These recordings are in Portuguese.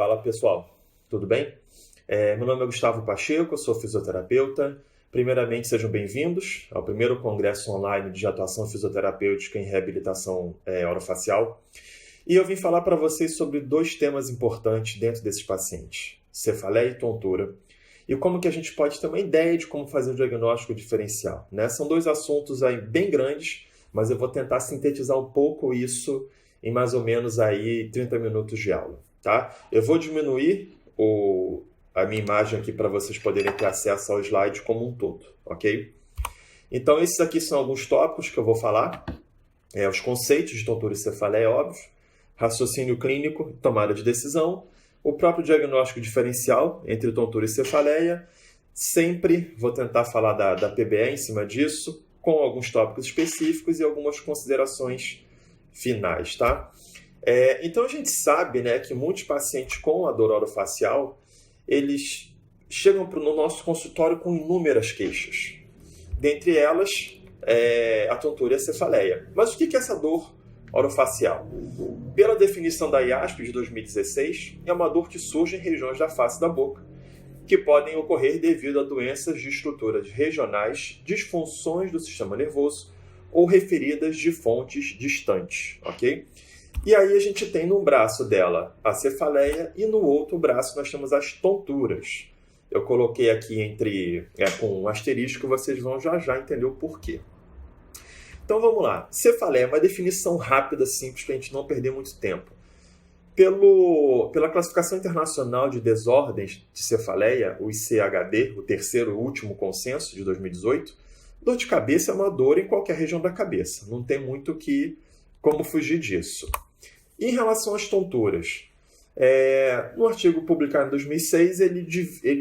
Fala pessoal, tudo bem? Meu nome é Gustavo Pacheco, eu sou fisioterapeuta. Primeiramente, sejam bem-vindos ao primeiro congresso online de atuação fisioterapêutica em reabilitação orofacial. E eu vim falar para vocês sobre dois temas importantes dentro desses pacientes, cefaleia e tontura, e como que a gente pode ter uma ideia de como fazer o diagnóstico diferencial, né? São dois assuntos aí bem grandes, mas eu vou tentar sintetizar um pouco isso em mais ou menos aí 30 minutos de aula, tá? Eu vou diminuir a minha imagem aqui para vocês poderem ter acesso ao slide como um todo, ok? Então, esses aqui são alguns tópicos que eu vou falar. Os conceitos de tontura e cefaleia, óbvio, raciocínio clínico, tomada de decisão, o próprio diagnóstico diferencial entre tontura e cefaleia. Sempre vou tentar falar da PBE em cima disso, com alguns tópicos específicos e algumas considerações finais, tá? Então a gente sabe, né, que muitos pacientes com a dor orofacial, eles chegam no nosso consultório com inúmeras queixas. Dentre elas, a tontura e a cefaleia. Mas o que é essa dor orofacial? Pela definição da IASP de 2016, é uma dor que surge em regiões da face da boca, que podem ocorrer devido a doenças de estruturas regionais, disfunções do sistema nervoso ou referidas de fontes distantes, ok? E aí a gente tem num braço dela a cefaleia e no outro braço nós temos as tonturas. Eu coloquei aqui com um asterisco, vocês vão já entender o porquê. Então vamos lá. Cefaleia é uma definição rápida, simples, para a gente não perder muito tempo. Pela Classificação Internacional de Desordens de Cefaleia, o ICHD, o terceiro e último consenso de 2018, dor de cabeça é uma dor em qualquer região da cabeça. Não tem muito como fugir disso. Em relação às tonturas, no artigo publicado em 2006, ele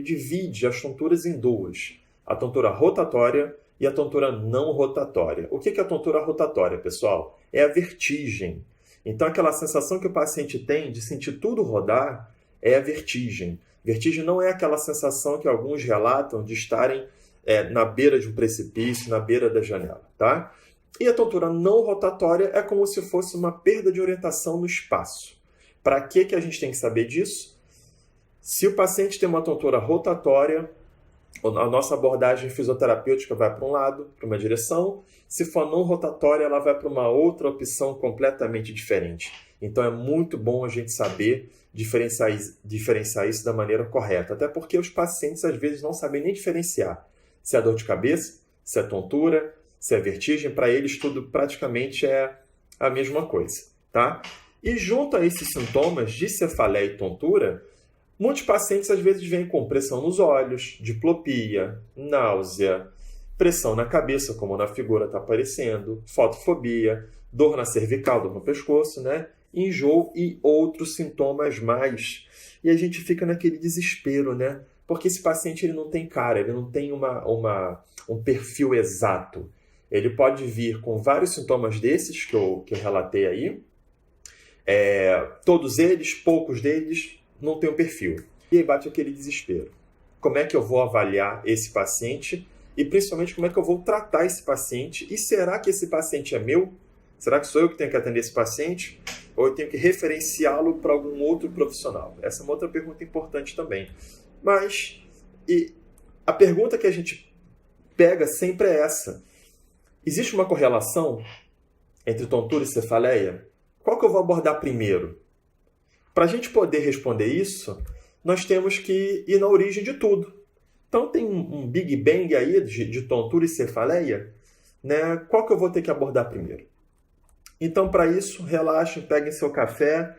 divide as tonturas em duas. A tontura rotatória e a tontura não rotatória. O que é a tontura rotatória, pessoal? É a vertigem. Então, aquela sensação que o paciente tem de sentir tudo rodar é a vertigem. Vertigem não é aquela sensação que alguns relatam de estarem na beira de um precipício, na beira da janela, tá? E a tontura não rotatória é como se fosse uma perda de orientação no espaço. Para que a gente tem que saber disso? Se o paciente tem uma tontura rotatória, a nossa abordagem fisioterapêutica vai para um lado, para uma direção. Se for não rotatória, ela vai para uma outra opção completamente diferente. Então é muito bom a gente saber diferenciar isso da maneira correta. Até porque os pacientes às vezes não sabem nem diferenciar se é dor de cabeça, se é tontura, se é vertigem. Para eles tudo praticamente é a mesma coisa, tá? E junto a esses sintomas de cefaleia e tontura, muitos pacientes às vezes vêm com pressão nos olhos, diplopia, náusea, pressão na cabeça, como na figura está aparecendo, fotofobia, dor na cervical, dor no pescoço, né? Enjoo e outros sintomas mais. E a gente fica naquele desespero, né? Porque esse paciente ele não tem cara, ele não tem um perfil exato. Ele pode vir com vários sintomas desses que eu relatei aí. Todos eles, poucos deles, não tem um perfil. E aí bate aquele desespero. Como é que eu vou avaliar esse paciente? E principalmente como é que eu vou tratar esse paciente? E será que esse paciente é meu? Será que sou eu que tenho que atender esse paciente? Ou eu tenho que referenciá-lo para algum outro profissional? Essa é uma outra pergunta importante também. Mas a pergunta que a gente pega sempre é essa. Existe uma correlação entre tontura e cefaleia? Qual que eu vou abordar primeiro? Para a gente poder responder isso, nós temos que ir na origem de tudo. Então tem um Big Bang aí de tontura e cefaleia, né? Qual que eu vou ter que abordar primeiro? Então, para isso, relaxem, peguem seu café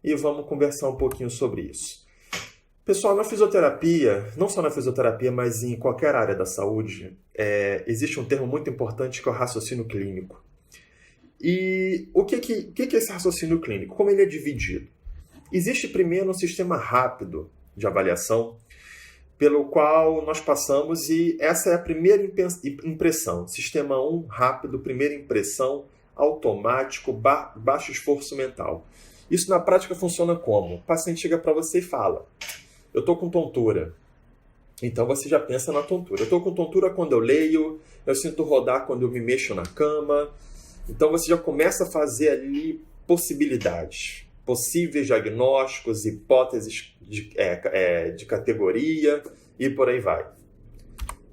e vamos conversar um pouquinho sobre isso. Pessoal, na fisioterapia, não só na fisioterapia, mas em qualquer área da saúde, existe um termo muito importante que é o raciocínio clínico. E o que é esse raciocínio clínico? Como ele é dividido? Existe primeiro um sistema rápido de avaliação, pelo qual nós passamos, e essa é a primeira impressão. Sistema 1, rápido, primeira impressão, automático, baixo esforço mental. Isso na prática funciona como? O paciente chega para você e fala, eu estou com tontura. Então você já pensa na tontura. Eu estou com tontura quando eu leio, eu sinto rodar quando eu me mexo na cama. Então você já começa a fazer ali possibilidades. possíveis diagnósticos, hipóteses de categoria e por aí vai.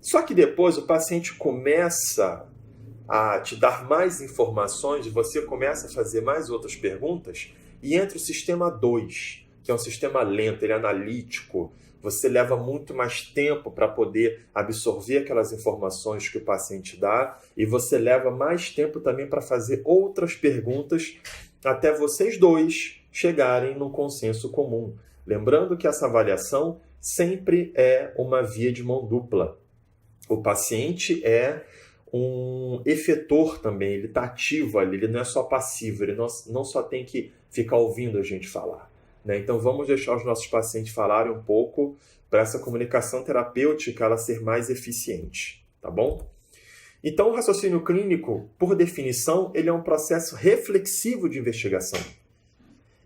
Só que depois o paciente começa a te dar mais informações, você começa a fazer mais outras perguntas e entra o sistema 2, que é um sistema lento, ele é analítico. Você leva muito mais tempo para poder absorver aquelas informações que o paciente dá e você leva mais tempo também para fazer outras perguntas até vocês dois chegarem num consenso comum. Lembrando que essa avaliação sempre é uma via de mão dupla. O paciente é um efetor também, ele está ativo ali, ele não é só passivo, ele não só tem que ficar ouvindo a gente falar. Né? Então vamos deixar os nossos pacientes falarem um pouco para essa comunicação terapêutica ela ser mais eficiente, tá bom? Então o raciocínio clínico, por definição, ele é um processo reflexivo de investigação.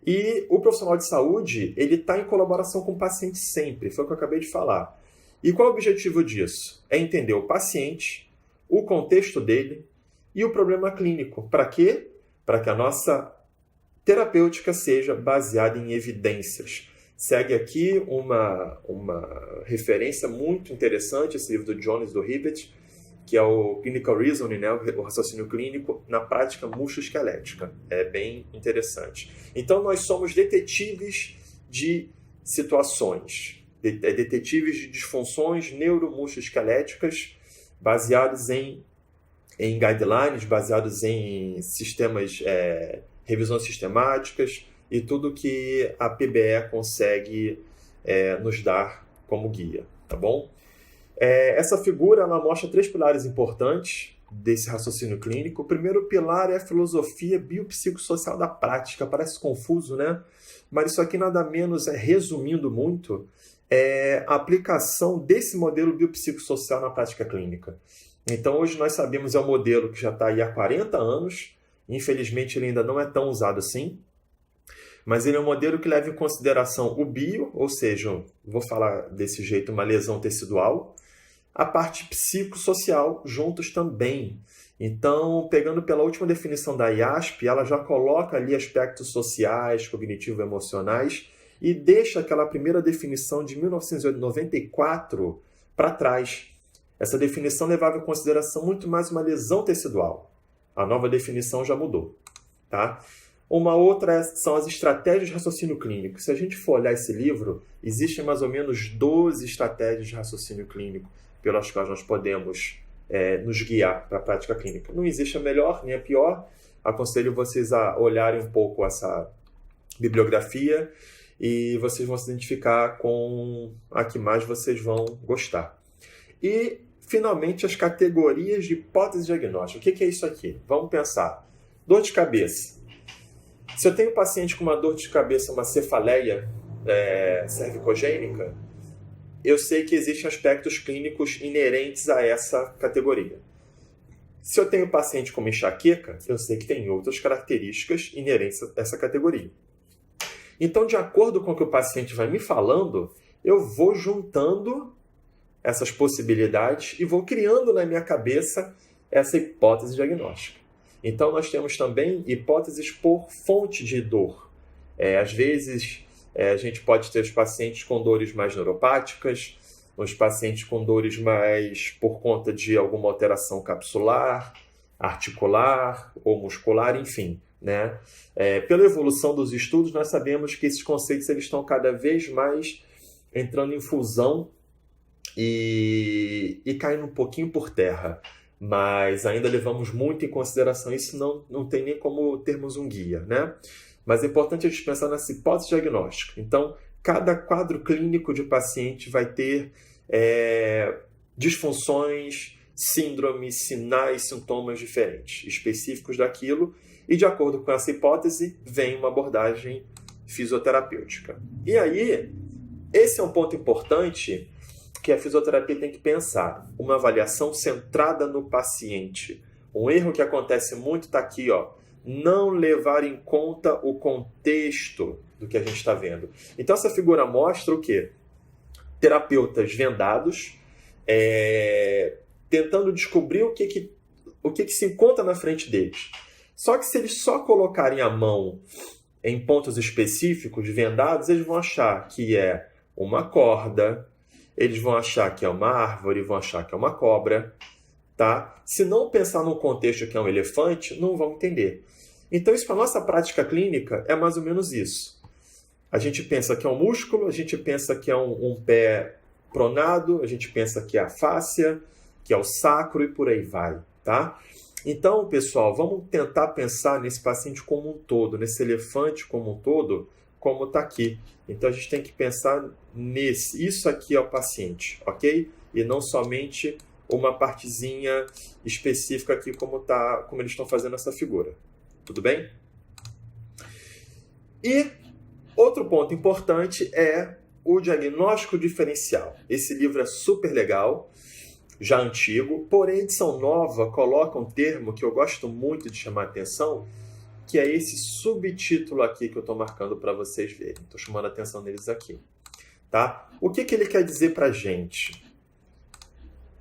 E o profissional de saúde, ele está em colaboração com o paciente sempre, foi o que eu acabei de falar. E qual é o objetivo disso? É entender o paciente, o contexto dele e o problema clínico. Para quê? Para que a nossa terapêutica seja baseada em evidências. Segue aqui uma referência muito interessante, esse livro do Jones, do Hibbett, que é o Clinical Reasoning, né? O raciocínio clínico na prática musculoesquelética. É bem interessante. Então, nós somos detetives de situações, detetives de disfunções neuromusculoesqueléticas baseados em guidelines, baseados em sistemas, revisões sistemáticas e tudo que a PBE consegue nos dar como guia, tá bom? Essa figura ela mostra 3 pilares importantes desse raciocínio clínico. O primeiro pilar é a filosofia biopsicossocial da prática. Parece confuso, né? Mas isso aqui nada menos resumindo muito, a aplicação desse modelo biopsicossocial na prática clínica. Então, hoje nós sabemos, é um modelo que já está aí há 40 anos, infelizmente ele ainda não é tão usado assim, mas ele é um modelo que leva em consideração o bio, ou seja, vou falar desse jeito, uma lesão tecidual, a parte psicossocial juntos também. Então, pegando pela última definição da IASP, ela já coloca ali aspectos sociais, cognitivo-emocionais, e deixa aquela primeira definição de 1994 para trás. Essa definição levava em consideração muito mais uma lesão tecidual. A nova definição já mudou. Tá? Uma outra são as estratégias de raciocínio clínico. Se a gente for olhar esse livro, existem mais ou menos 12 estratégias de raciocínio clínico pelas quais nós podemos nos guiar para a prática clínica. Não existe a melhor nem a pior. Aconselho vocês a olharem um pouco essa bibliografia e vocês vão se identificar com a que mais vocês vão gostar. E, finalmente, as categorias de hipótese diagnóstica. O que é isso aqui? Vamos pensar. Dor de cabeça. Se eu tenho um paciente com uma dor de cabeça, uma cefaleia cervicogênica, eu sei que existem aspectos clínicos inerentes a essa categoria. Se eu tenho um paciente com uma enxaqueca, eu sei que tem outras características inerentes a essa categoria. Então, de acordo com o que o paciente vai me falando, eu vou juntando essas possibilidades e vou criando na minha cabeça essa hipótese diagnóstica. Então, nós temos também hipóteses por fonte de dor. Às vezes, a gente pode ter os pacientes com dores mais neuropáticas, os pacientes com dores mais por conta de alguma alteração capsular, articular ou muscular, enfim. Né? Pela evolução dos estudos, nós sabemos que esses conceitos eles estão cada vez mais entrando em fusão e caindo um pouquinho por terra. Mas ainda levamos muito em consideração isso, não tem nem como termos um guia, né? Mas é importante a gente pensar nessa hipótese diagnóstica. Então, cada quadro clínico de paciente vai ter disfunções, síndromes, sinais, sintomas diferentes, específicos daquilo, e de acordo com essa hipótese, vem uma abordagem fisioterapêutica. E aí, esse é um ponto importante que a fisioterapia tem que pensar. Uma avaliação centrada no paciente. Um erro que acontece muito está aqui, ó, não levar em conta o contexto do que a gente está vendo. Então, essa figura mostra o quê? Terapeutas vendados, tentando descobrir o que se encontra na frente deles. Só que se eles só colocarem a mão em pontos específicos, vendados, eles vão achar que é uma corda, eles vão achar que é uma árvore, vão achar que é uma cobra, tá? Se não pensar no contexto que é um elefante, não vão entender. Então, isso para a nossa prática clínica é mais ou menos isso. A gente pensa que é um músculo, a gente pensa que é um pé pronado, a gente pensa que é a fáscia, que é o sacro e por aí vai, tá? Então, pessoal, vamos tentar pensar nesse paciente como um todo, nesse elefante como um todo, como está aqui. Então, a gente tem que pensar nesse. Isso aqui é o paciente, ok? E não somente uma partezinha específica aqui como eles estão fazendo essa figura. Tudo bem? E outro ponto importante é o diagnóstico diferencial. Esse livro é super legal, já antigo, porém a edição nova coloca um termo que eu gosto muito de chamar a atenção, que é esse subtítulo aqui que eu estou marcando para vocês verem. Estou chamando a atenção deles aqui. Tá? O que ele quer dizer para a gente?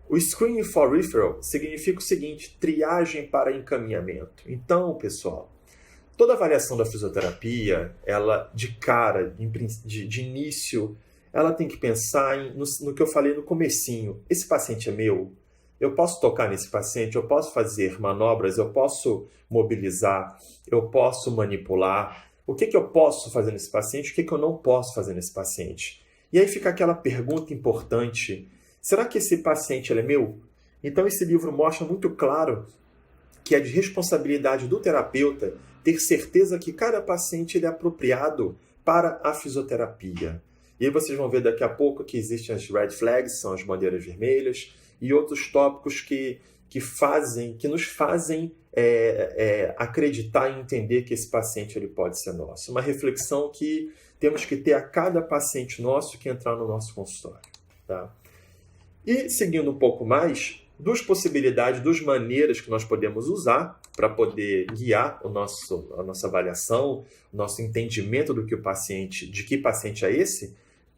O Screening for Referral significa o seguinte, triagem para encaminhamento. Então, pessoal, toda avaliação da fisioterapia, ela de cara, de início, ela tem que pensar no que eu falei no comecinho. Esse paciente é meu? Eu posso tocar nesse paciente? Eu posso fazer manobras? Eu posso mobilizar? Eu posso manipular? O que eu posso fazer nesse paciente? O que eu não posso fazer nesse paciente? E aí fica aquela pergunta importante. Será que esse paciente ele é meu? Então esse livro mostra muito claro que é de responsabilidade do terapeuta ter certeza que cada paciente ele é apropriado para a fisioterapia. E aí vocês vão ver daqui a pouco que existem as red flags, são as bandeiras vermelhas, e outros tópicos que nos fazem acreditar e entender que esse paciente ele pode ser nosso. Uma reflexão que temos que ter a cada paciente nosso que entrar no nosso consultório. Tá? E seguindo um pouco mais, duas possibilidades, duas maneiras que nós podemos usar para poder guiar a nossa avaliação, o nosso entendimento de que paciente é esse,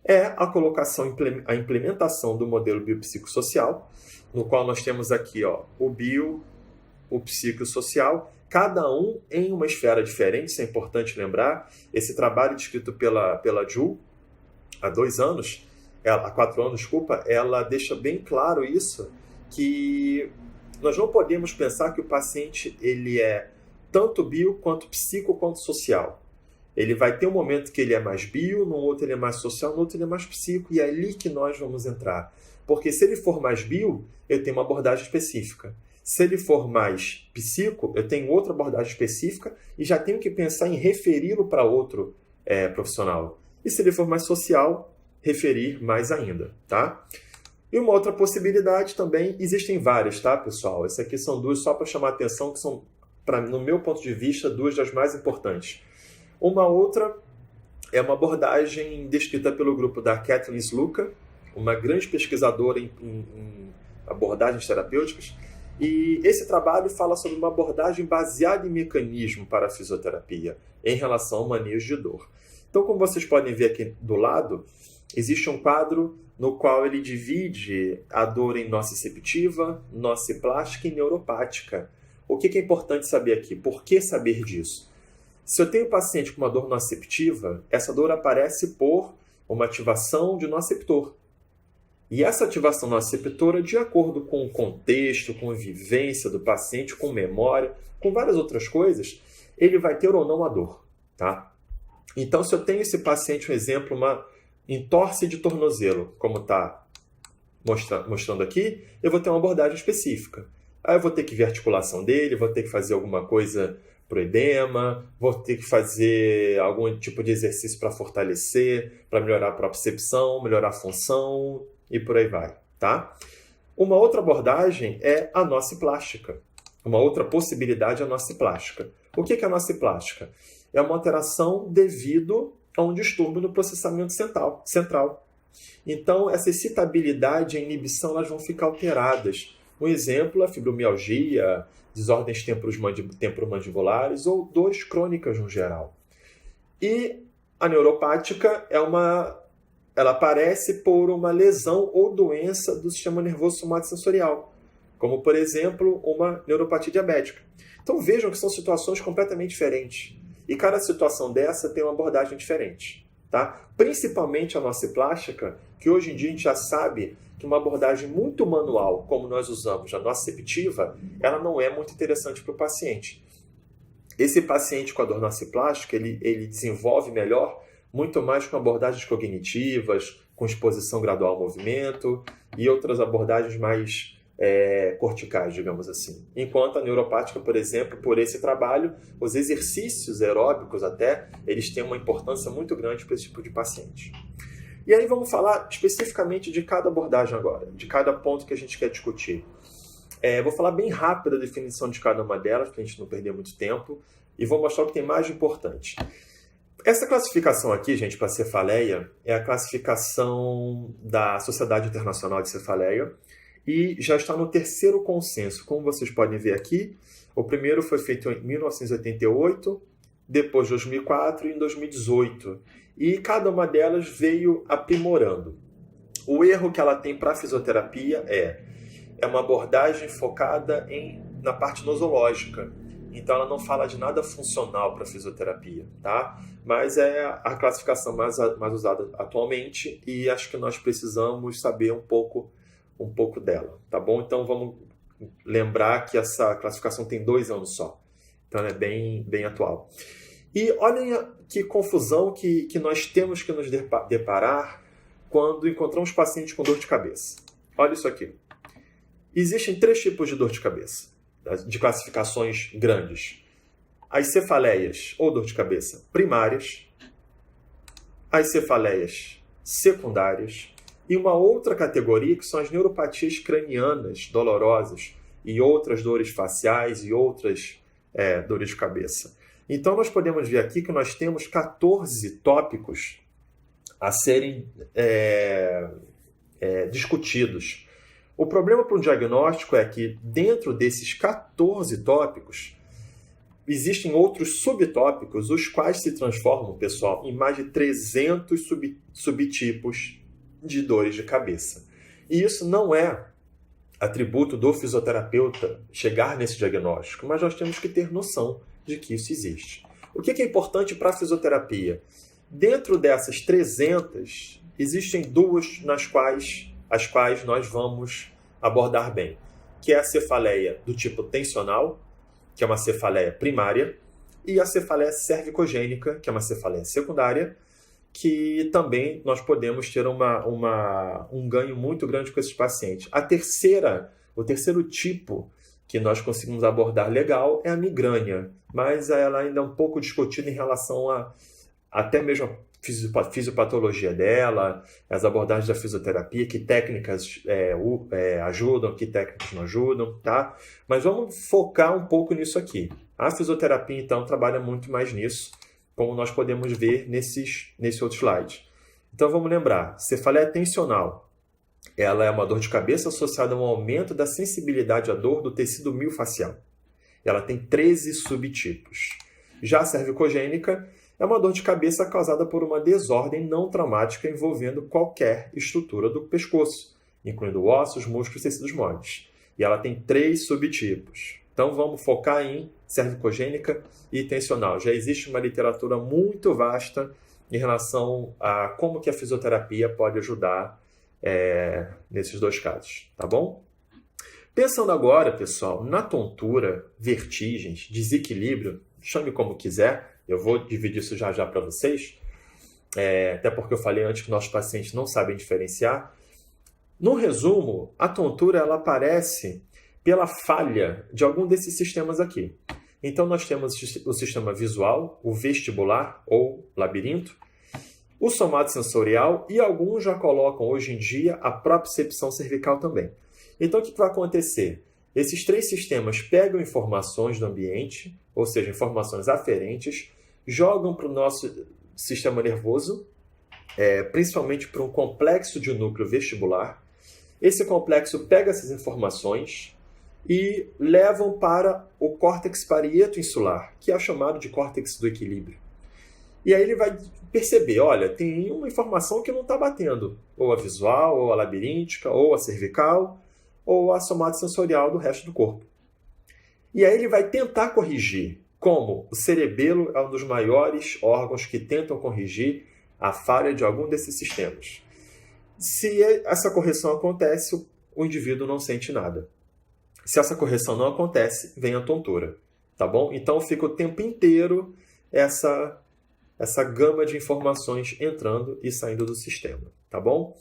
é a colocação, a implementação do modelo biopsicossocial, no qual nós temos aqui o psicossocial, cada um em uma esfera diferente, isso é importante lembrar. Esse trabalho descrito pela Ju há 4 anos, desculpa, ela deixa bem claro isso, que nós não podemos pensar que o paciente ele é tanto bio, quanto psico, quanto social. Ele vai ter um momento que ele é mais bio, no outro ele é mais social, no outro ele é mais psico, e é ali que nós vamos entrar. Porque se ele for mais bio, eu tenho uma abordagem específica. Se ele for mais psico, eu tenho outra abordagem específica e já tenho que pensar em referi-lo para outro profissional. E se ele for mais social, referir mais ainda, tá? E uma outra possibilidade também, existem várias, tá, pessoal? Essas aqui são duas só para chamar a atenção, que são, no meu ponto de vista, duas das mais importantes. Uma outra é uma abordagem descrita pelo grupo da Kathleen Sluka, uma grande pesquisadora em abordagens terapêuticas, e esse trabalho fala sobre uma abordagem baseada em mecanismo para a fisioterapia, em relação ao manejo de dor. Então, como vocês podem ver aqui do lado, existe um quadro no qual ele divide a dor em nociceptiva, nociplástica e neuropática. O que é importante saber aqui? Por que saber disso? Se eu tenho um paciente com uma dor nociceptiva, essa dor aparece por uma ativação de noceptor. E essa ativação nociceptora, de acordo com o contexto, com a vivência do paciente, com memória, com várias outras coisas, ele vai ter ou não a dor. Tá? Então, se eu tenho esse paciente, um exemplo, uma entorse de tornozelo, como está mostrando aqui, eu vou ter uma abordagem específica. Aí eu vou ter que ver a articulação dele, vou ter que fazer alguma coisa para o edema, vou ter que fazer algum tipo de exercício para fortalecer, para melhorar a propriocepção, melhorar a função e por aí vai, tá? Uma outra abordagem é a nociplástica. Uma outra possibilidade é a nociplástica. O que é a nociplástica? É uma alteração devido a um distúrbio no processamento central. Então, essa excitabilidade e a inibição elas vão ficar alteradas. Um exemplo é a fibromialgia, desordens temporomandibulares ou dores crônicas no geral. E a neuropática ela aparece por uma lesão ou doença do sistema nervoso somatosensorial, como, por exemplo, uma neuropatia diabética. Então vejam que são situações completamente diferentes. E cada situação dessa tem uma abordagem diferente, tá? Principalmente a nociplástica, que hoje em dia a gente já sabe que uma abordagem muito manual, como nós usamos a nociceptiva, ela não é muito interessante para o paciente. Esse paciente com a dor nociplástica, ele desenvolve melhor muito mais com abordagens cognitivas, com exposição gradual ao movimento e outras abordagens mais corticais, digamos assim. Enquanto a neuropática, por exemplo, por esse trabalho, os exercícios aeróbicos até, eles têm uma importância muito grande para esse tipo de paciente. E aí vamos falar especificamente de cada abordagem agora, de cada ponto que a gente quer discutir. Vou falar bem rápido a definição de cada uma delas, para a gente não perder muito tempo, e vou mostrar o que tem mais de importante. Essa classificação aqui, gente, para cefaleia, é a classificação da Sociedade Internacional de Cefaleia, e já está no terceiro consenso. Como vocês podem ver aqui, o primeiro foi feito em 1988, depois 2004 e em 2018. E cada uma delas veio aprimorando. O erro que ela tem para a fisioterapia é uma abordagem focada na parte nosológica. Então ela não fala de nada funcional para a fisioterapia, tá? Mas é a classificação mais usada atualmente e acho que nós precisamos saber um pouco dela, tá bom? Então vamos lembrar que essa classificação tem 2 anos só. Então ela é bem atual. E olhem que confusão que nós temos que nos deparar quando encontramos pacientes com dor de cabeça. Olha isso aqui. Existem 3 tipos de dor de cabeça, de classificações grandes. As cefaleias ou dor de cabeça primárias, as cefaleias secundárias e uma outra categoria que são as neuropatias cranianas dolorosas e outras dores faciais e outras dores de cabeça. Então nós podemos ver aqui que nós temos 14 tópicos a serem discutidos. O problema para um diagnóstico é que dentro desses 14 tópicos existem outros subtópicos, os quais se transformam, pessoal, em mais de 300 subtipos de dores de cabeça. E isso não é atributo do fisioterapeuta chegar nesse diagnóstico, mas nós temos que ter noção de que isso existe. O que é importante para a fisioterapia? Dentro dessas 300, existem 2 as quais nós vamos abordar bem, que é a cefaleia do tipo tensional, que é uma cefaleia primária, e a cefaleia cervicogênica, que é uma cefaleia secundária, que também nós podemos ter um ganho muito grande com esses pacientes. O terceiro tipo que nós conseguimos abordar legal é a migrânia, mas ela ainda é um pouco discutida em relação até mesmo a fisiopatologia dela, as abordagens da fisioterapia, que técnicas ajudam, que técnicas não ajudam, tá? Mas vamos focar um pouco nisso aqui. A fisioterapia, então, trabalha muito mais nisso, como nós podemos ver nesse outro slide. Então, vamos lembrar, cefaleia tensional. Ela é uma dor de cabeça associada a um aumento da sensibilidade à dor do tecido miofascial. Ela tem 13 subtipos. Já a cervicogênica é uma dor de cabeça causada por uma desordem não traumática envolvendo qualquer estrutura do pescoço, incluindo ossos, músculos e tecidos moles. E ela tem 3 subtipos. Então vamos focar em cervicogênica e tensional. Já existe uma literatura muito vasta em relação a como que a fisioterapia pode ajudar nesses 2 casos, tá bom? Pensando agora, pessoal, na tontura, vertigens, desequilíbrio, chame como quiser, eu vou dividir isso já para vocês, até porque eu falei antes que nossos pacientes não sabem diferenciar. No resumo, a tontura ela aparece pela falha de algum desses sistemas aqui. Então nós temos o sistema visual, o vestibular ou labirinto, o somatosensorial e alguns já colocam hoje em dia a propriocepção cervical também. Então o que vai acontecer? Esses 3 sistemas pegam informações do ambiente, ou seja, informações aferentes, jogam para o nosso sistema nervoso, principalmente para um complexo de núcleo vestibular. Esse complexo pega essas informações e levam para o córtex parieto insular, que é chamado de córtex do equilíbrio. E aí ele vai perceber, olha, tem uma informação que não está batendo, ou a visual, ou a labiríntica, ou a cervical, ou a somatosensorial do resto do corpo. E aí ele vai tentar corrigir como o cerebelo é um dos maiores órgãos que tentam corrigir a falha de algum desses sistemas. Se essa correção acontece, o indivíduo não sente nada. Se essa correção não acontece, vem a tontura, tá bom? Então fica o tempo inteiro essa gama de informações entrando e saindo do sistema, tá bom?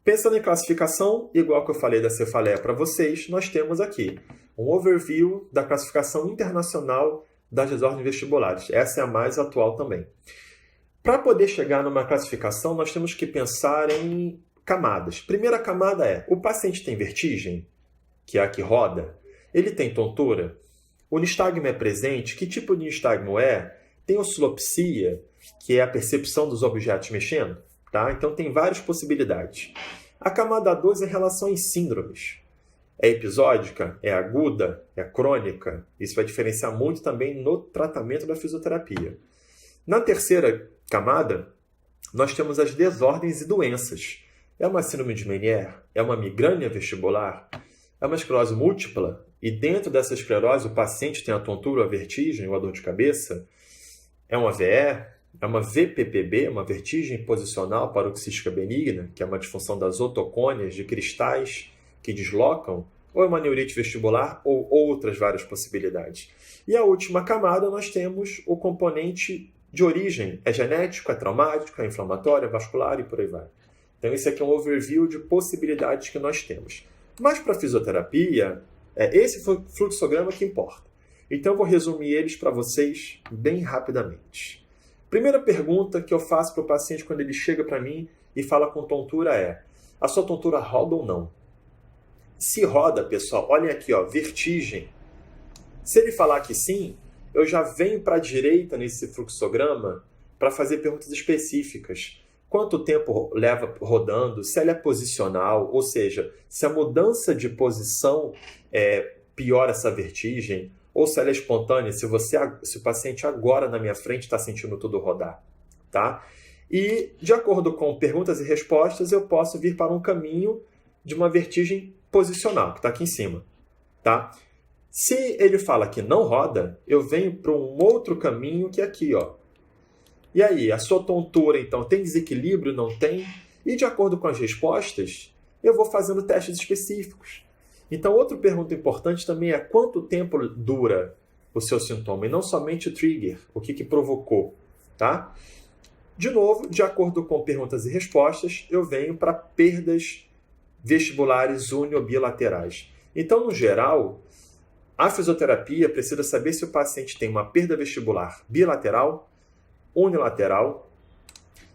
Pensando em classificação, igual que eu falei da cefaleia para vocês, nós temos aqui um overview da classificação internacional das desordens vestibulares. Essa é a mais atual também. Para poder chegar numa classificação, nós temos que pensar em camadas. Primeira camada é, o paciente tem vertigem, que é a que roda? Ele tem tontura? O nistagmo é presente? Que tipo de nistagmo é? Tem oscilopsia, que é a percepção dos objetos mexendo? Tá? Então tem várias possibilidades. A camada 2 é em relação às síndromes. É episódica? É aguda? É crônica? Isso vai diferenciar muito também no tratamento da fisioterapia. Na terceira camada, nós temos as desordens e doenças. É uma síndrome de Meniere? É uma migrânia vestibular? É uma esclerose múltipla? E dentro dessa esclerose o paciente tem a tontura, a vertigem ou a dor de cabeça? É uma VE? É uma VPPB, uma vertigem posicional paroxística benigna, que é uma disfunção das otocônias de cristais que deslocam? Ou é uma neurite vestibular ou outras várias possibilidades? E a última camada nós temos o componente de origem. É genético, é traumático, é inflamatório, é vascular e por aí vai. Então, esse aqui é um overview de possibilidades que nós temos. Mas para a fisioterapia, esse fluxograma que importa. Então, eu vou resumir eles para vocês bem rapidamente. Primeira pergunta que eu faço para o paciente quando ele chega para mim e fala com tontura é: a sua tontura roda ou não? Se roda, pessoal, olhem aqui, ó, vertigem. Se ele falar que sim, eu já venho para a direita nesse fluxograma para fazer perguntas específicas. Quanto tempo leva rodando? Se ela é posicional, ou seja, se a mudança de posição piora essa vertigem, ou se ela é espontânea, se o paciente agora na minha frente está sentindo tudo rodar. Tá? E, de acordo com perguntas e respostas, eu posso vir para um caminho de uma vertigem posicional, que está aqui em cima. Tá? Se ele fala que não roda, eu venho para um outro caminho que é aqui, ó. E aí, a sua tontura, então, tem desequilíbrio? Não tem? E, de acordo com as respostas, eu vou fazendo testes específicos. Então, outra pergunta importante também é quanto tempo dura o seu sintoma, e não somente o trigger, o que provocou. Tá? De novo, de acordo com perguntas e respostas, eu venho para perdas vestibulares uniobilaterais. Então, no geral, a fisioterapia precisa saber se o paciente tem uma perda vestibular bilateral, unilateral,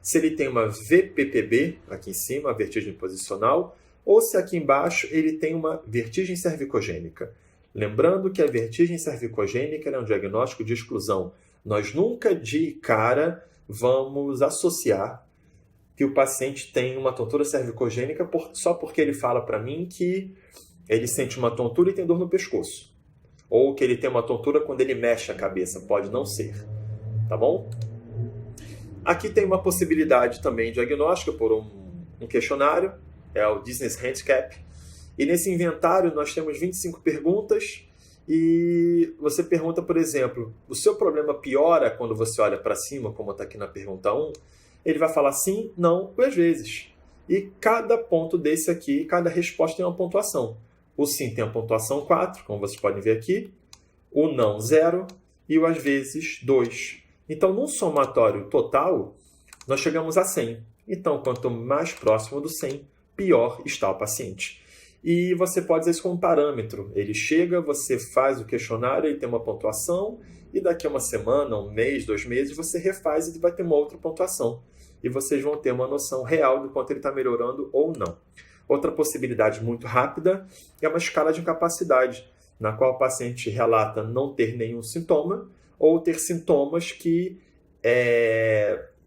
se ele tem uma VPPB, aqui em cima, a vertigem posicional, ou se aqui embaixo ele tem uma vertigem cervicogênica. Lembrando que a vertigem cervicogênica é um diagnóstico de exclusão. Nós nunca de cara vamos associar que o paciente tem uma tontura cervicogênica só porque ele fala para mim que ele sente uma tontura e tem dor no pescoço. Ou que ele tem uma tontura quando ele mexe a cabeça. Pode não ser. Tá bom? Aqui tem uma possibilidade também diagnóstica por um questionário. É o Disney's Handicap. E nesse inventário nós temos 25 perguntas. E você pergunta, por exemplo, o seu problema piora quando você olha para cima, como está aqui na pergunta 1? Ele vai falar sim, não, ou às vezes. E cada ponto desse aqui, cada resposta tem uma pontuação. O sim tem a pontuação 4, como vocês podem ver aqui. O não, 0. E o às vezes, 2. Então, num somatório total, nós chegamos a 100. Então, quanto mais próximo do 100, pior está o paciente. E você pode usar isso como parâmetro. Ele chega, você faz o questionário, ele tem uma pontuação, e daqui a uma semana, um mês, 2 meses, você refaz e vai ter uma outra pontuação. E vocês vão ter uma noção real de quanto ele está melhorando ou não. Outra possibilidade muito rápida é uma escala de incapacidade, na qual o paciente relata não ter nenhum sintoma ou ter sintomas que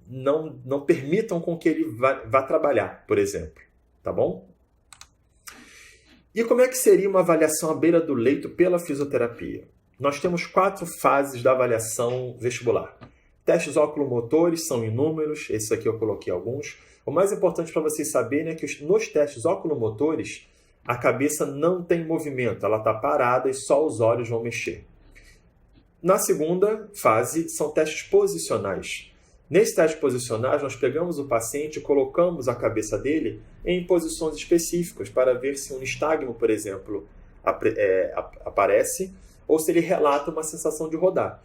não permitam com que ele vá trabalhar, por exemplo. Tá bom? E como é que seria uma avaliação à beira do leito pela fisioterapia? Nós temos 4 fases da avaliação vestibular. Testes oculomotores são inúmeros, esses aqui eu coloquei alguns. O mais importante para vocês saberem é que nos testes oculomotores, a cabeça não tem movimento, ela está parada e só os olhos vão mexer. Na segunda fase, são testes posicionais. Nesse teste posicionais, nós pegamos o paciente e colocamos a cabeça dele em posições específicas para ver se um nistagmo, por exemplo, aparece ou se ele relata uma sensação de rodar.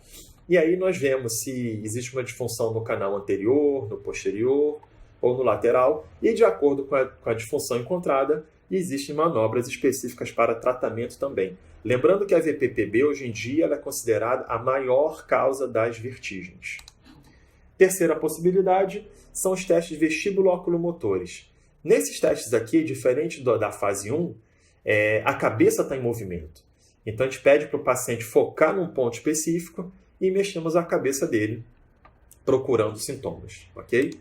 E aí nós vemos se existe uma disfunção no canal anterior, no posterior ou no lateral, e de acordo com a disfunção encontrada, existem manobras específicas para tratamento também. Lembrando que a VPPB, hoje em dia, ela é considerada a maior causa das vertigens. Terceira possibilidade são os testes vestibulo-oculomotores. Nesses testes aqui, diferente da fase 1, a cabeça está em movimento. Então a gente pede para o paciente focar num ponto específico e mexemos a cabeça dele, procurando sintomas, ok?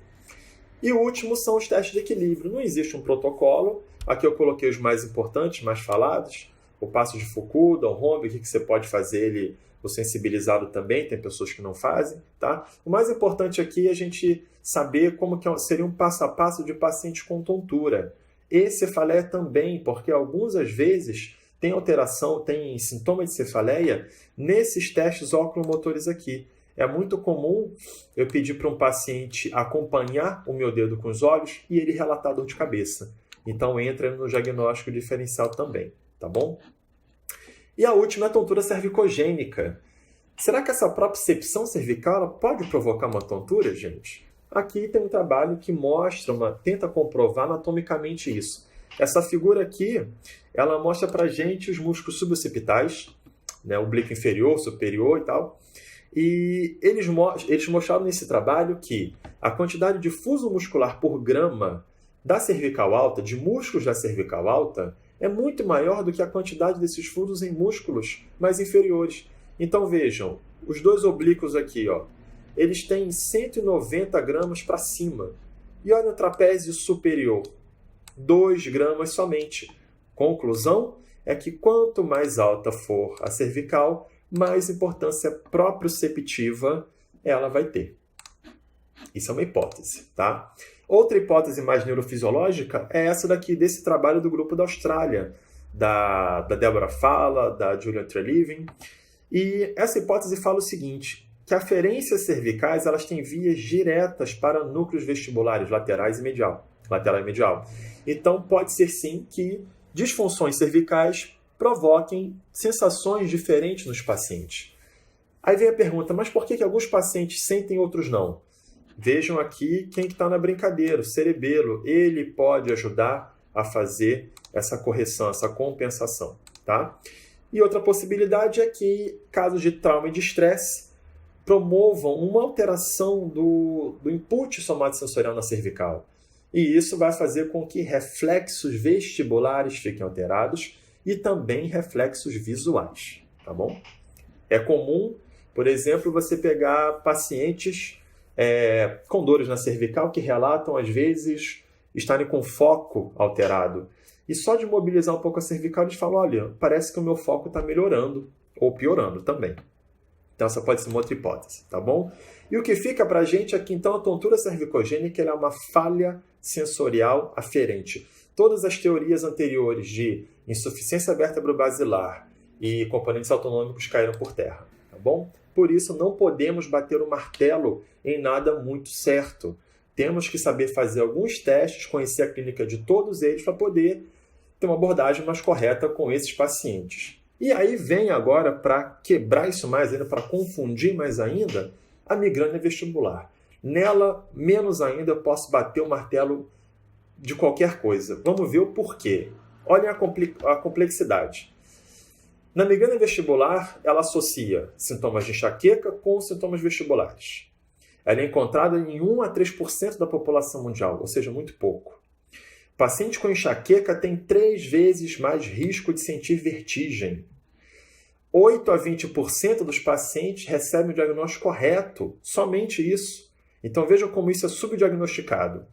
E o último são os testes de equilíbrio. Não existe um protocolo. Aqui eu coloquei os mais importantes, mais falados. O passo de Fukuda, o Rombe, o que você pode fazer ele, o sensibilizado também, tem pessoas que não fazem, tá? O mais importante aqui é a gente saber como que seria um passo a passo de paciente com tontura. E cefaleia também, porque algumas às vezes tem alteração, tem sintoma de cefaleia nesses testes oculomotores aqui. É muito comum eu pedir para um paciente acompanhar o meu dedo com os olhos e ele relatar dor de cabeça. Então entra no diagnóstico diferencial também, tá bom? E a última é a tontura cervicogênica. Será que essa propriocepção cervical ela pode provocar uma tontura, gente? Aqui tem um trabalho que tenta comprovar anatomicamente isso. Essa figura aqui, ela mostra para a gente os músculos suboccipitais, né, oblíquo inferior, superior e tal. E eles mostraram nesse trabalho que a quantidade de fuso muscular por grama da cervical alta, de músculos da cervical alta, é muito maior do que a quantidade desses fusos em músculos mais inferiores. Então vejam, os dois oblíquos aqui, ó, eles têm 190 gramas para cima. E olha o trapézio superior, 2 gramas somente. Conclusão é que quanto mais alta for a cervical, mais importância proprioceptiva ela vai ter. Isso é uma hipótese, tá? Outra hipótese mais neurofisiológica é essa daqui, desse trabalho do grupo da Austrália, da Deborah Fala, da Julia Treliving. E essa hipótese fala o seguinte, que aferências cervicais elas têm vias diretas para núcleos vestibulares laterais e medial. Lateral e medial. Então, pode ser sim que disfunções cervicais provoquem sensações diferentes nos pacientes. Aí vem a pergunta, mas por que alguns pacientes sentem e outros não? Vejam aqui quem está na brincadeira, o cerebelo. Ele pode ajudar a fazer essa correção, essa compensação. Tá? E outra possibilidade é que casos de trauma e de estresse promovam uma alteração do input somatosensorial na cervical. E isso vai fazer com que reflexos vestibulares fiquem alterados e também reflexos visuais, tá bom? É comum, por exemplo, você pegar pacientes com dores na cervical que relatam, às vezes, estarem com foco alterado. E só de mobilizar um pouco a cervical, eles falam, olha, parece que o meu foco está melhorando ou piorando também. Então, essa pode ser uma outra hipótese, tá bom? E o que fica para a gente é que, então, a tontura cervicogênica é uma falha sensorial aferente. Todas as teorias anteriores de insuficiência vértebro-basilar e componentes autonômicos caíram por terra, tá bom? Por isso, não podemos bater o martelo em nada muito certo. Temos que saber fazer alguns testes, conhecer a clínica de todos eles para poder ter uma abordagem mais correta com esses pacientes. E aí vem agora, para quebrar isso mais ainda, para confundir mais ainda, a migrânia vestibular. Nela, menos ainda, eu posso bater o martelo de qualquer coisa. Vamos ver o porquê. Olhem a complexidade. Na migrânia vestibular, ela associa sintomas de enxaqueca com sintomas vestibulares. Ela é encontrada em 1 a 3% da população mundial, ou seja, muito pouco. Paciente com enxaqueca tem 3 vezes mais risco de sentir vertigem. 8 a 20% dos pacientes recebem o diagnóstico correto, somente isso. Então vejam como isso é subdiagnosticado.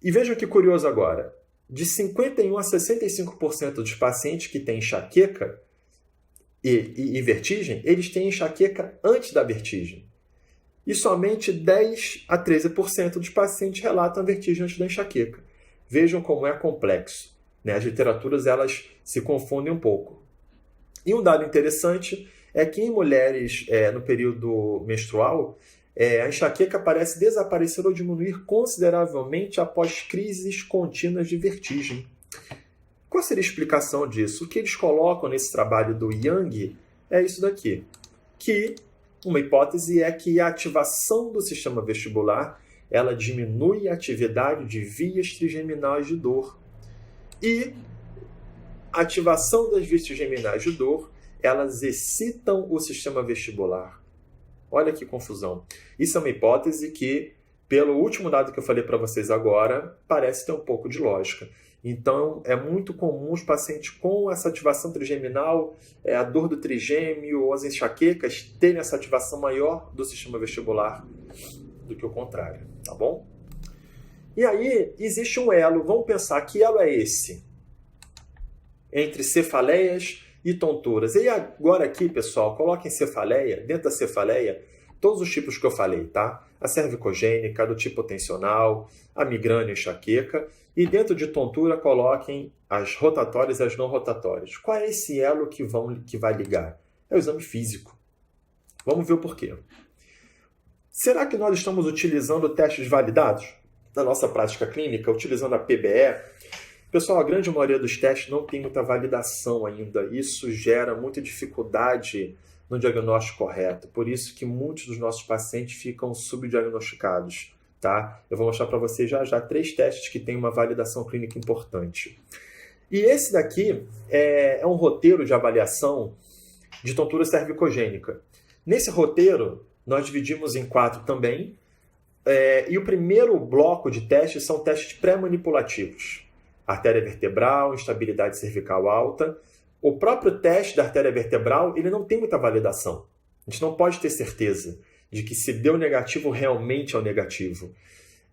E vejam que curioso agora, de 51 a 65% dos pacientes que têm enxaqueca e vertigem, eles têm enxaqueca antes da vertigem. E somente 10 a 13% dos pacientes relatam a vertigem antes da enxaqueca. Vejam como é complexo, né? As literaturas elas se confundem um pouco. E um dado interessante é que em mulheres no período menstrual, a enxaqueca parece desaparecer ou diminuir consideravelmente após crises contínuas de vertigem. Qual seria a explicação disso? O que eles colocam nesse trabalho do Yang é isso daqui, que uma hipótese é que a ativação do sistema vestibular ela diminui a atividade de vias trigeminais de dor. E a ativação das vias trigeminais de dor, elas excitam o sistema vestibular. Olha que confusão. Isso é uma hipótese que, pelo último dado que eu falei para vocês agora, parece ter um pouco de lógica. Então, é muito comum os pacientes com essa ativação trigeminal, a dor do trigêmeo ou as enxaquecas, terem essa ativação maior do sistema vestibular do que o contrário, tá bom? E aí, existe um elo. Vamos pensar, que elo é esse? Entre cefaleias e tonturas. E agora aqui, pessoal, coloquem cefaleia, dentro da cefaleia, todos os tipos que eu falei, tá? A cervicogênica, do tipo tensional, a migrânia, enxaqueca. E dentro de tontura, coloquem as rotatórias e as não rotatórias. Qual é esse elo que vai ligar? É o exame físico. Vamos ver o porquê. Será que nós estamos utilizando testes validados na nossa prática clínica, utilizando a PBE? Pessoal, a grande maioria dos testes não tem muita validação ainda. Isso gera muita dificuldade no diagnóstico correto. Por isso que muitos dos nossos pacientes ficam subdiagnosticados. Tá? Eu vou mostrar para vocês já 3 testes que têm uma validação clínica importante. E esse daqui é um roteiro de avaliação de tontura cervicogênica. Nesse roteiro, nós dividimos em 4 também. E o primeiro bloco de testes são testes pré-manipulativos. Artéria vertebral, instabilidade cervical alta. O próprio teste da artéria vertebral ele não tem muita validação. A gente não pode ter certeza de que se deu negativo, realmente é o negativo.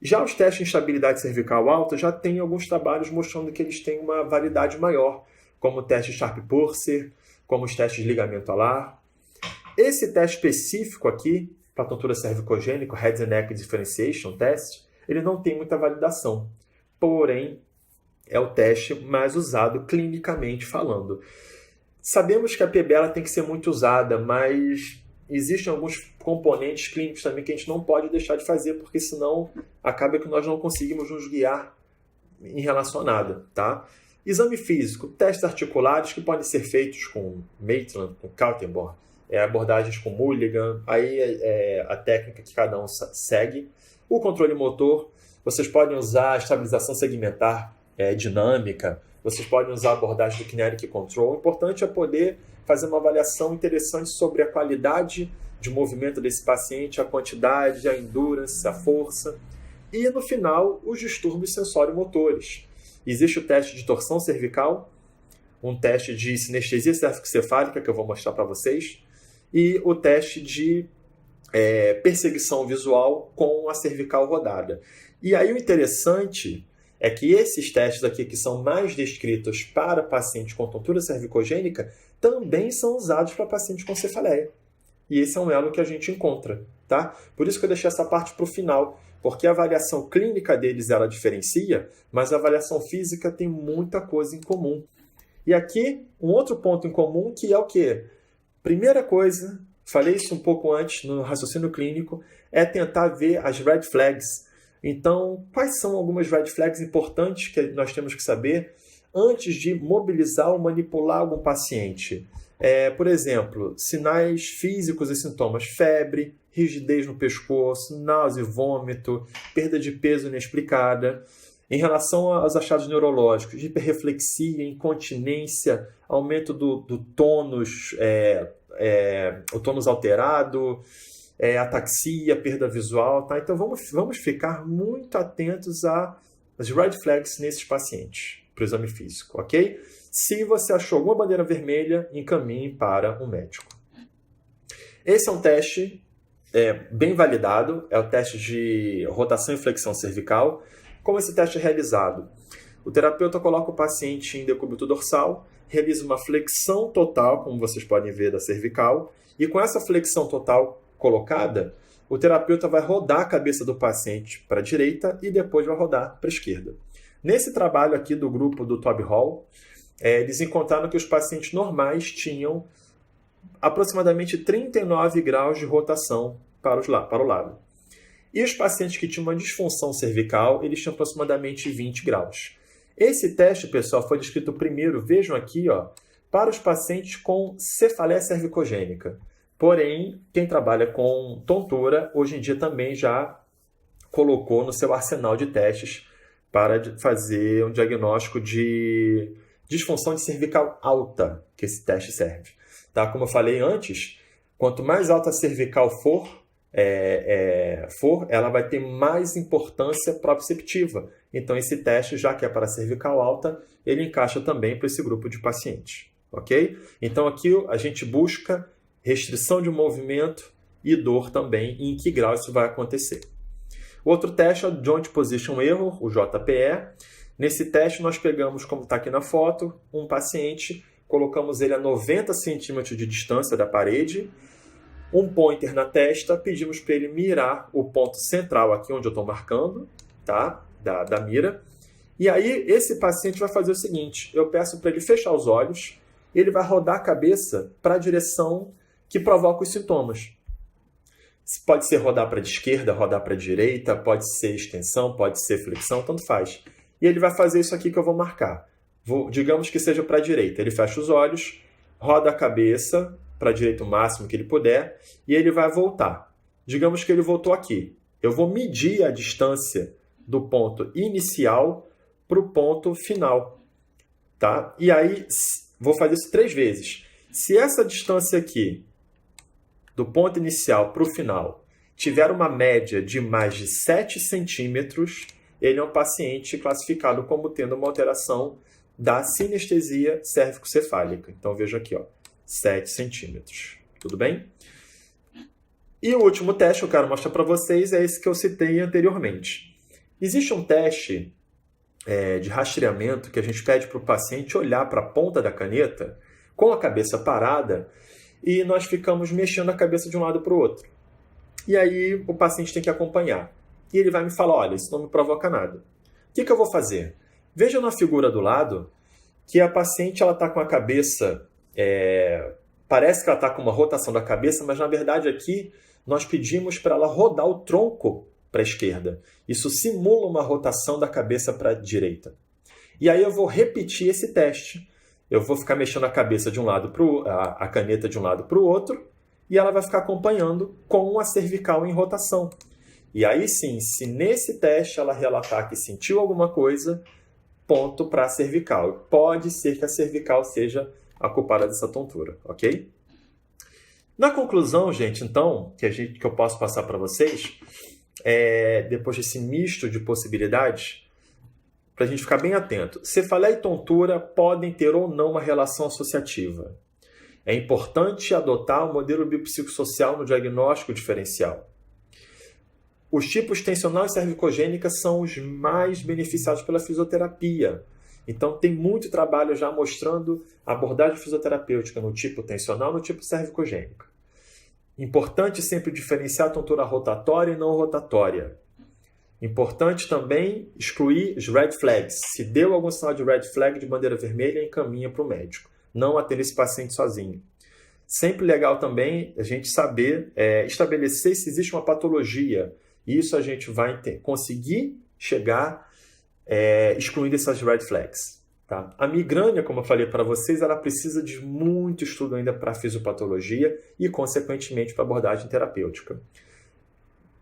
Já os testes de instabilidade cervical alta já tem alguns trabalhos mostrando que eles têm uma validade maior, como o teste Sharp-Purser, como os testes de ligamento alar. Esse teste específico aqui, para tontura cervicogênica, o Head and Neck Differentiation Test, ele não tem muita validação. Porém, é o teste mais usado clinicamente falando. Sabemos que a PBE ela tem que ser muito usada, mas existem alguns componentes clínicos também que a gente não pode deixar de fazer, porque senão acaba que nós não conseguimos nos guiar em relação a nada, tá? Exame físico, testes articulares que podem ser feitos com Maitland, com Kaltenborn, abordagens com Mulligan, aí a técnica que cada um segue. O controle motor, vocês podem usar a estabilização segmentar dinâmica, vocês podem usar a abordagem do Kinetic Control. O importante é poder fazer uma avaliação interessante sobre a qualidade de movimento desse paciente, a quantidade, a endurance, a força. E, no final, os distúrbios sensório-motores. Existe o teste de torção cervical, um teste de sinestesia cérvico-cefálica, que eu vou mostrar para vocês, e o teste de perseguição visual com a cervical rodada. E aí o interessante é que esses testes aqui, que são mais descritos para pacientes com tontura cervicogênica, também são usados para pacientes com cefaleia. E esse é um elo que a gente encontra, tá? Por isso que eu deixei essa parte para o final, porque a avaliação clínica deles ela diferencia, mas a avaliação física tem muita coisa em comum. E aqui, um outro ponto em comum que é o quê? Primeira coisa, falei isso um pouco antes no raciocínio clínico, é tentar ver as red flags. Então, quais são algumas red flags importantes que nós temos que saber antes de mobilizar ou manipular algum paciente? Por exemplo, sinais físicos e sintomas: febre, rigidez no pescoço, náusea e vômito, perda de peso inexplicada. Em relação aos achados neurológicos, hiperreflexia, incontinência, aumento do tônus, o tônus alterado, ataxia, perda visual. Tá? Então vamos ficar muito atentos às red flags nesses pacientes para o exame físico, ok? Se você achou alguma bandeira vermelha, encaminhe para um médico. Esse é um teste bem validado, é o teste de rotação e flexão cervical. Como esse teste é realizado? O terapeuta coloca o paciente em decúbito dorsal, realiza uma flexão total, como vocês podem ver, da cervical, e com essa flexão total colocada, o terapeuta vai rodar a cabeça do paciente para a direita e depois vai rodar para a esquerda. Nesse trabalho aqui do grupo do Toby Hall, eles encontraram que os pacientes normais tinham aproximadamente 39 graus de rotação para o lado. E os pacientes que tinham uma disfunção cervical, eles tinham aproximadamente 20 graus. Esse teste, pessoal, foi descrito primeiro, vejam aqui, ó, para os pacientes com cefaleia cervicogênica. Porém, quem trabalha com tontura, hoje em dia também já colocou no seu arsenal de testes para fazer um diagnóstico de disfunção de cervical alta, que esse teste serve. Tá? Como eu falei antes, quanto mais alta a cervical for, ela vai ter mais importância proprioceptiva. Então, esse teste, já que é para cervical alta, ele encaixa também para esse grupo de pacientes. Ok? Então, aqui a gente busca restrição de movimento e dor também, e em que grau isso vai acontecer. Outro teste é o Joint Position Error, o JPE. Nesse teste, nós pegamos, como está aqui na foto, um paciente, colocamos ele a 90 centímetros de distância da parede, um pointer na testa, pedimos para ele mirar o ponto central aqui onde eu estou marcando, tá? da mira. E aí, esse paciente vai fazer o seguinte, eu peço para ele fechar os olhos, ele vai rodar a cabeça para a direção que provoca os sintomas. Pode ser rodar para a esquerda, rodar para a direita, pode ser extensão, pode ser flexão, tanto faz. E ele vai fazer isso aqui que eu vou marcar. Digamos que seja para a direita. Ele fecha os olhos, roda a cabeça para a direita o máximo que ele puder e ele vai voltar. Digamos que ele voltou aqui. Eu vou medir a distância do ponto inicial para o ponto final. Tá? E aí, vou fazer isso 3 vezes. Se essa distância aqui, do ponto inicial para o final, tiver uma média de mais de 7 centímetros, ele é um paciente classificado como tendo uma alteração da sinestesia cérvico-cefálica. Então, veja aqui, ó, 7 centímetros. Tudo bem? E o último teste que eu quero mostrar para vocês é esse que eu citei anteriormente. Existe um teste de rastreamento que a gente pede para o paciente olhar para a ponta da caneta com a cabeça parada e nós ficamos mexendo a cabeça de um lado para o outro. E aí o paciente tem que acompanhar. E ele vai me falar, olha, isso não me provoca nada. O que eu vou fazer? Veja na figura do lado que a paciente está com a cabeça, parece que ela está com uma rotação da cabeça, mas na verdade aqui nós pedimos para ela rodar o tronco para a esquerda. Isso simula uma rotação da cabeça para a direita. E aí eu vou repetir esse teste. Eu vou ficar mexendo a cabeça de um lado a caneta de um lado para o outro e ela vai ficar acompanhando com a cervical em rotação. E aí sim, se nesse teste ela relatar que sentiu alguma coisa, ponto para a cervical. Pode ser que a cervical seja a culpada dessa tontura, ok? Na conclusão, gente, então, que eu posso passar para vocês, depois desse misto de possibilidades, para a gente ficar bem atento. Cefaleia e tontura podem ter ou não uma relação associativa. É importante adotar o modelo biopsicossocial no diagnóstico diferencial. Os tipos tensional e cervicogênica são os mais beneficiados pela fisioterapia. Então, tem muito trabalho já mostrando a abordagem fisioterapêutica no tipo tensional e no tipo cervicogênico. Importante sempre diferenciar a tontura rotatória e não rotatória. Importante também excluir os red flags. Se deu algum sinal de red flag de bandeira vermelha, encaminha para o médico. Não atender esse paciente sozinho. Sempre legal também a gente saber estabelecer se existe uma patologia. Isso a gente vai conseguir chegar excluindo essas red flags. Tá? A migrânia, como eu falei para vocês, ela precisa de muito estudo ainda para a fisiopatologia e, consequentemente, para a abordagem terapêutica.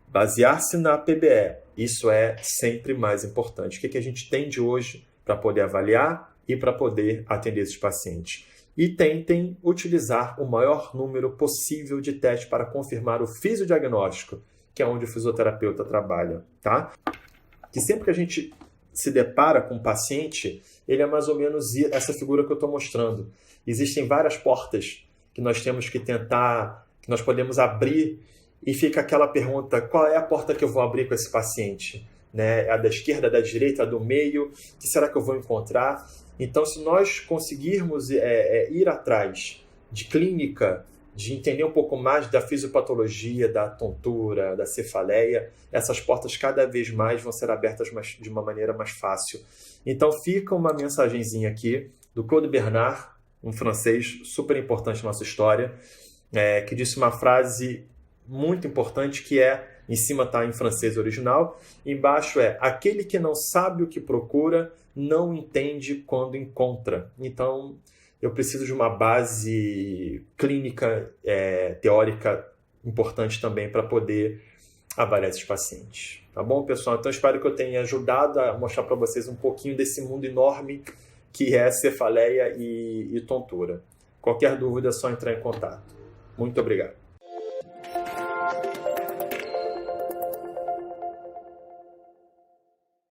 Basear-se na PBE, isso é sempre mais importante. O que a gente tem de hoje para poder avaliar e para poder atender esses pacientes? E tentem utilizar o maior número possível de testes para confirmar o fisiodiagnóstico, que é onde o fisioterapeuta trabalha. Tá? Que sempre que a gente se depara com um paciente, ele é mais ou menos essa figura que eu estou mostrando. Existem várias portas que nós temos que tentar, que nós podemos abrir, e fica aquela pergunta, qual é a porta que eu vou abrir com esse paciente? Né? A da esquerda, a da direita, a do meio? O que será que eu vou encontrar? Então, se nós conseguirmos ir atrás de clínica, de entender um pouco mais da fisiopatologia, da tontura, da cefaleia, essas portas cada vez mais vão ser abertas de uma maneira mais fácil. Então fica uma mensagenzinha aqui do Claude Bernard, um francês super importante na nossa história, que disse uma frase muito importante que em cima está em francês original, embaixo aquele que não sabe o que procura, não entende quando encontra. Então, eu preciso de uma base clínica, teórica importante também para poder avaliar esses pacientes. Tá bom, pessoal? Então, espero que eu tenha ajudado a mostrar para vocês um pouquinho desse mundo enorme que é cefaleia e tontura. Qualquer dúvida é só entrar em contato. Muito obrigado.